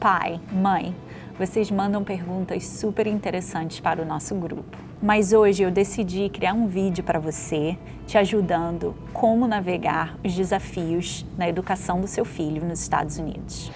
Pai, mãe, vocês mandam perguntas super interessantes para o nosso grupo. Mas hoje eu decidi criar um vídeo para você, te ajudando como navegar os desafios na educação do seu filho nos Estados Unidos.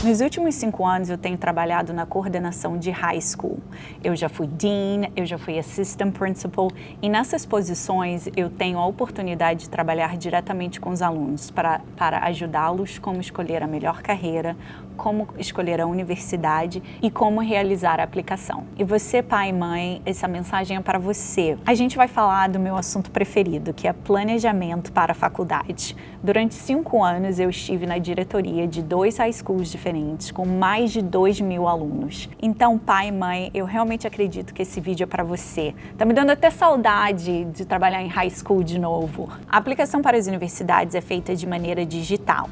Nos últimos 5 anos eu tenho trabalhado na coordenação de high school. Eu já fui dean, eu já fui assistant principal e nessas posições eu tenho a oportunidade de trabalhar diretamente com os alunos para ajudá-los como escolher a melhor carreira, como escolher a universidade e como realizar a aplicação. E você, pai e mãe, essa mensagem é para você. A gente vai falar do meu assunto preferido, que é planejamento para a faculdade. Durante 5 anos eu estive na diretoria de 2 high schools diferentes, com mais de 2.000 alunos. Então, pai e mãe, eu realmente acredito que esse vídeo é para você. Tá me dando até saudade de trabalhar em high school de novo. A aplicação para as universidades é feita de maneira digital.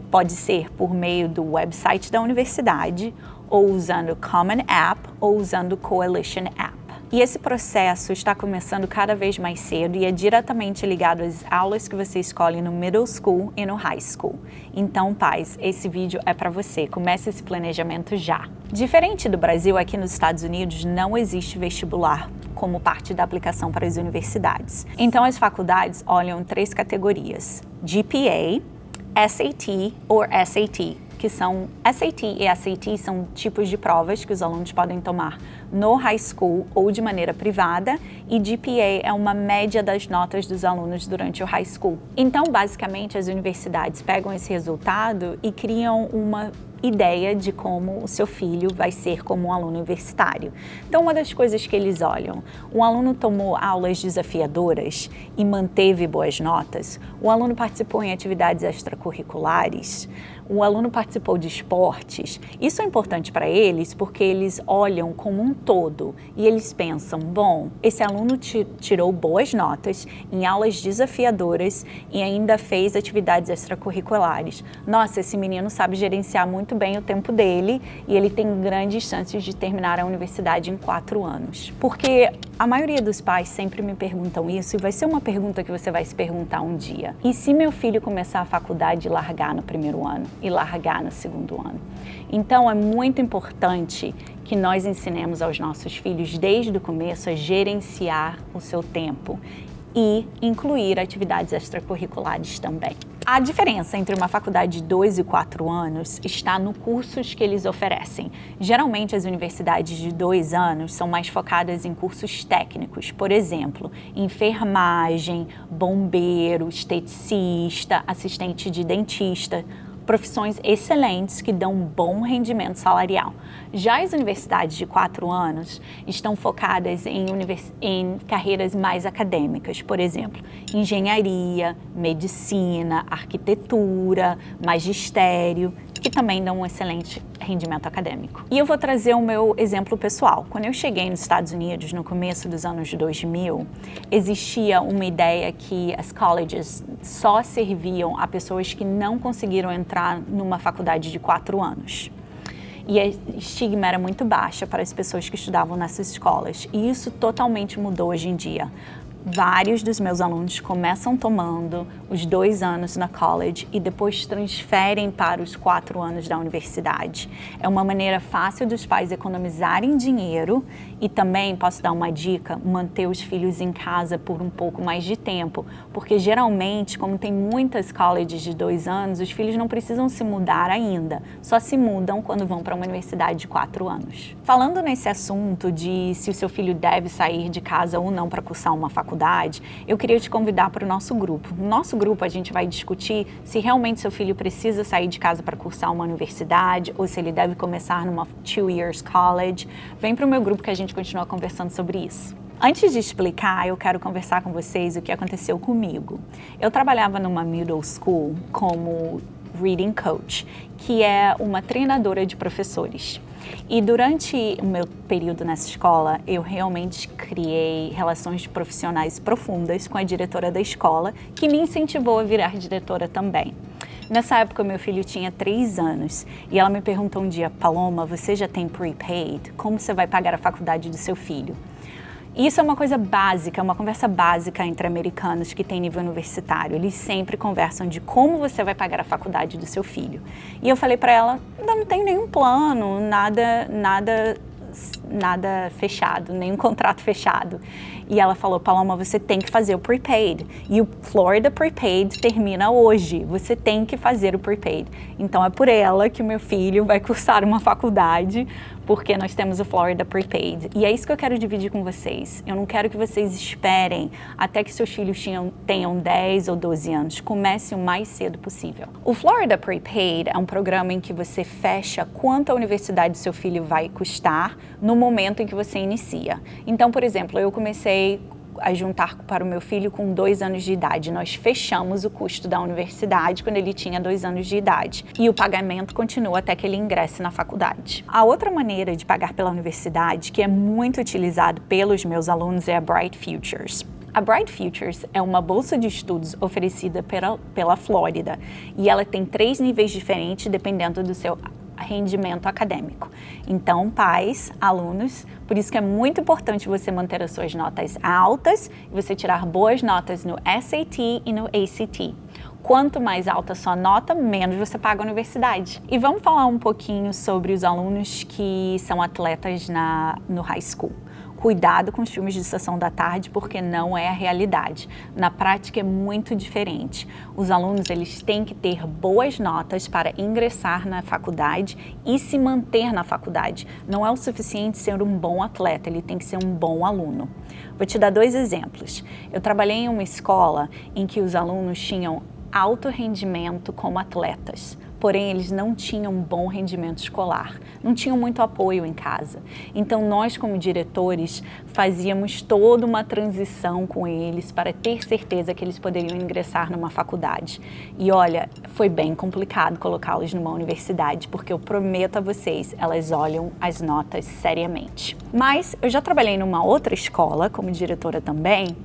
Pode ser por meio do website da universidade, ou usando o Common App, ou usando o Coalition App. E esse processo está começando cada vez mais cedo e é diretamente ligado às aulas que você escolhe no middle school e no high school. Então, pais, esse vídeo é para você. Comece esse planejamento já. Diferente do Brasil, aqui nos Estados Unidos não existe vestibular como parte da aplicação para as universidades. Então, as faculdades olham 3 categorias: GPA, SAT ou SAT, que são SAT e SAT são tipos de provas que os alunos podem tomar no high school ou de maneira privada, e GPA é uma média das notas dos alunos durante o high school. Então, basicamente, as universidades pegam esse resultado e criam uma ideia de como o seu filho vai ser como um aluno universitário. Então, uma das coisas que eles olham: o aluno tomou aulas desafiadoras e manteve boas notas, o aluno participou em atividades extracurriculares, o aluno participou de esportes. Isso é importante para eles porque eles olham como um todo e eles pensam: bom, esse aluno tirou boas notas em aulas desafiadoras e ainda fez atividades extracurriculares. Nossa, esse menino sabe gerenciar muito bem o tempo dele e ele tem grandes chances de terminar a universidade em 4 anos. Porque a maioria dos pais sempre me perguntam isso, e vai ser uma pergunta que você vai se perguntar um dia: e se meu filho começar a faculdade e largar no primeiro ano e largar no segundo ano? Então é muito importante que nós ensinemos aos nossos filhos desde o começo a gerenciar o seu tempo e incluir atividades extracurriculares também. A diferença entre uma faculdade de 2 e 4 anos está nos cursos que eles oferecem. Geralmente, as universidades de 2 anos são mais focadas em cursos técnicos, por exemplo, enfermagem, bombeiro, esteticista, assistente de dentista, profissões excelentes que dão um bom rendimento salarial. Já as universidades de 4 anos estão focadas em carreiras mais acadêmicas, por exemplo, engenharia, medicina, arquitetura, magistério, que também dão um excelente rendimento acadêmico. E eu vou trazer o meu exemplo pessoal. Quando eu cheguei nos Estados Unidos, no começo dos anos 2000, existia uma ideia que as colleges só serviam a pessoas que não conseguiram entrar numa faculdade de 4 anos. E a estigma era muito baixa para as pessoas que estudavam nessas escolas. E isso totalmente mudou hoje em dia. Vários dos meus alunos começam tomando os 2 anos na college e depois transferem para os 4 anos da universidade. É uma maneira fácil dos pais economizarem dinheiro e também, posso dar uma dica, manter os filhos em casa por um pouco mais de tempo, porque geralmente, como tem muitas colleges de 2 anos, os filhos não precisam se mudar ainda, só se mudam quando vão para uma universidade de 4 anos. Falando nesse assunto de se o seu filho deve sair de casa ou não para cursar uma faculdade, eu queria te convidar para o nosso grupo. No nosso grupo a gente vai discutir se realmente seu filho precisa sair de casa para cursar uma universidade ou se ele deve começar numa 2 years college. Vem para o meu grupo que a gente continua conversando sobre isso. Antes de explicar, eu quero conversar com vocês o que aconteceu comigo. Eu trabalhava numa middle school como reading coach, que é uma treinadora de professores. E durante o meu período nessa escola, eu realmente criei relações profissionais profundas com a diretora da escola, que me incentivou a virar diretora também. Nessa época, meu filho tinha 3 anos e ela me perguntou um dia: Paloma, você já tem prepaid? Como você vai pagar a faculdade do seu filho? Isso é uma coisa básica, uma conversa básica entre americanos que têm nível universitário. Eles sempre conversam de como você vai pagar a faculdade do seu filho. E eu falei para ela: não tenho nenhum plano, nada fechado, nenhum contrato fechado. E ela falou: Paloma, você tem que fazer o prepaid. E o Florida Prepaid termina hoje. Você tem que fazer o prepaid. Então é por ela que o meu filho vai cursar uma faculdade, porque nós temos o Florida Prepaid. E é isso que eu quero dividir com vocês. Eu não quero que vocês esperem até que seus filhos tenham 10 ou 12 anos. Comece o mais cedo possível. O Florida Prepaid é um programa em que você fecha quanto a universidade do seu filho vai custar no momento em que você inicia. Então, por exemplo, eu comecei a juntar para o meu filho com 2 anos de idade. Nós fechamos o custo da universidade quando ele tinha 2 anos de idade. E o pagamento continua até que ele ingresse na faculdade. A outra maneira de pagar pela universidade, que é muito utilizado pelos meus alunos, é a Bright Futures. A Bright Futures é uma bolsa de estudos oferecida pela Flórida e ela tem 3 níveis diferentes dependendo do seu rendimento acadêmico. Então, pais, alunos, por isso que é muito importante você manter as suas notas altas e você tirar boas notas no SAT e no ACT. Quanto mais alta a sua nota, menos você paga a universidade. E vamos falar um pouquinho sobre os alunos que são atletas no high school. Cuidado com os filmes de sessão da tarde, porque não é a realidade. Na prática é muito diferente. Os alunos, eles têm que ter boas notas para ingressar na faculdade e se manter na faculdade. Não é o suficiente ser um bom atleta, ele tem que ser um bom aluno. Vou te dar 2 exemplos. Eu trabalhei em uma escola em que os alunos tinham alto rendimento como atletas, porém eles não tinham bom rendimento escolar, não tinham muito apoio em casa. Então nós, como diretores, fazíamos toda uma transição com eles para ter certeza que eles poderiam ingressar numa faculdade. E olha, foi bem complicado colocá-los numa universidade, porque eu prometo a vocês, elas olham as notas seriamente. Mas eu já trabalhei numa outra escola como diretora também,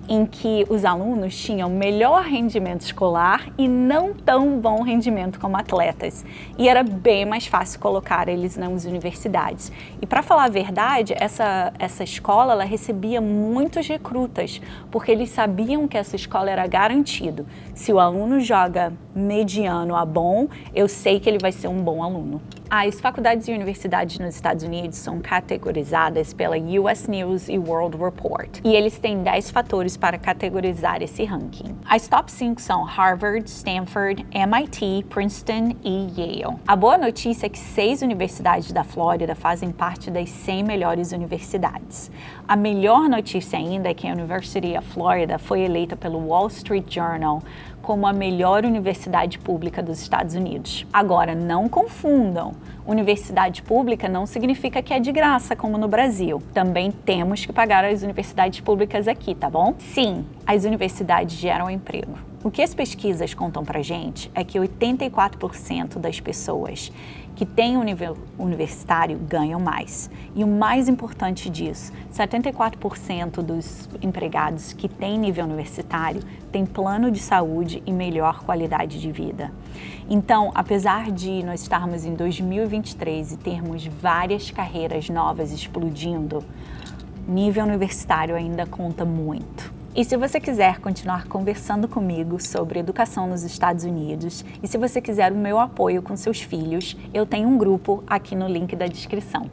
em que os alunos tinham melhor rendimento escolar e não tão bom rendimento como atletas. E era bem mais fácil colocar eles nas universidades. E para falar a verdade, essa escola ela recebia muitos recrutas, porque eles sabiam que essa escola era garantido. Se o aluno joga mediano a bom, eu sei que ele vai ser um bom aluno. As faculdades e universidades nos Estados Unidos são categorizadas pela US News e World Report. E eles têm 10 fatores para categorizar esse ranking. As top 5 são Harvard, Stanford, MIT, Princeton e Yale. A boa notícia é que 6 universidades da Flórida fazem parte das 100 melhores universidades. A melhor notícia ainda é que a University of Florida foi eleita pelo Wall Street Journal como a melhor universidade pública dos Estados Unidos. Agora, não confundam. Universidade pública não significa que é de graça, como no Brasil. Também temos que pagar as universidades públicas aqui, tá bom? Sim, as universidades geram emprego. O que as pesquisas contam pra gente é que 84% das pessoas que têm um nível universitário ganham mais. E o mais importante disso, 74% dos empregados que têm nível universitário têm plano de saúde e melhor qualidade de vida. Então, apesar de nós estarmos em 2023 e termos várias carreiras novas explodindo, nível universitário ainda conta muito. E se você quiser continuar conversando comigo sobre educação nos Estados Unidos e se você quiser o meu apoio com seus filhos, eu tenho um grupo aqui no link da descrição.